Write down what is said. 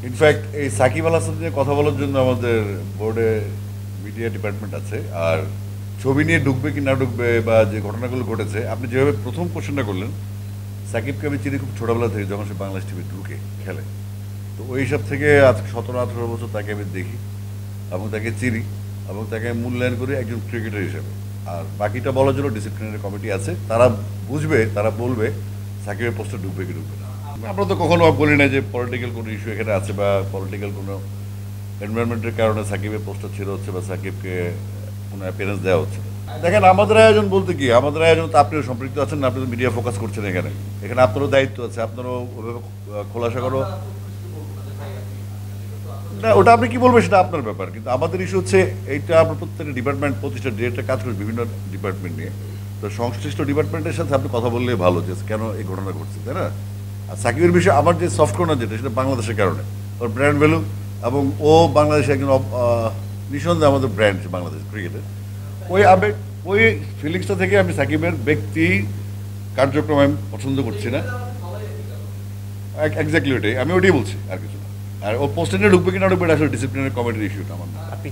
In fact এই সাকিব আল হাসান নিয়ে কথা বলার জন্য আমাদের বোর্ডে মিডিয়া ডিপার্টমেন্ট আছে। আর ছবি নিয়ে ঢুকবে কি না ঢুকবে বা যে ঘটনাগুলো ঘটেছে, আপনি যেভাবে প্রথম কোশ্চেনটা করলেন, সাকিবকে আমি চিনি খুব ছোটবেলা থেকে, যখন সে বাংলাদেশ টিভি ঢুকে খেলে। তো ওই হিসাব থেকে আজ 17-18 বছর তাকে আমি দেখি এবং তাকে চিনি এবং তাকে আমি মূল্যায়ন করি একজন ক্রিকেটার হিসেবে। আর বাকিটা বলার জন্য ডিসিপ্লিনারি কমিটি আছে, তারা বুঝবে, তারা বলবে সাকিবের পোস্টে ঢুকবে কি ঢুকবে না। আমরা তো কখনো বলি না যে পলিটিক্যাল কোনো ইস্যু এখানে আছে বা পলিটিক্যাল কোনো এনভায়রনমেন্টের কারণে সাকিবের পোস্টটা ছেড়ে হচ্ছে বা সাকিবকে কোনো অ্যাপিয়ারেন্স দেওয়া হচ্ছে না। দেখেন, আমাদের আয়োজন বলতে কি, আমাদের আয়োজন তো আপনিও সম্পৃক্ত আছেন না, আপনি তো মিডিয়া ফোকাস করছেন এখানে। এখানে আপনারও দায়িত্ব আছে, আপনারও ওভাবে খোলাসা করো। না, ওটা আপনি কি বলবেন সেটা আপনার ব্যাপার, কিন্তু আমাদের ইস্যু হচ্ছে এইটা। আমরা প্রত্যেকটা ডিপার্টমেন্ট প্রতিষ্ঠা ডিরেক্টর কাজ করি বিভিন্ন ডিপার্টমেন্ট নিয়ে। তো সংশ্লিষ্ট ডিপার্টমেন্টের সাথে আপনি কথা বললেই ভালো যে কেন এই ঘটনা ঘটছে, তাই না? আর সাকিবের বিষয়ে আমার যে সফট কর্নার যেটা, সেটা বাংলাদেশের কারণে ওর ব্র্যান্ড ভ্যালু, এবং ও বাংলাদেশে একজন নিঃসন্দেহে আমাদের ব্র্যান্ড বাংলাদেশ ক্রিকেটের। ওই আবেগ, ওই ফিলিংসটা থেকে আমি সাকিবের ব্যক্তি কার্যক্রম আমি পছন্দ করছি না। এক্স্যাক্টলি ওটাই, আমি ওটাই বলছি, আর কিছু না। আর ও পোস্টে ঢুকবে কিনা ঢুকবে, এটা আসলে ডিসিপ্লিনের কমিটির ইস্যুটা আমার না। আপনি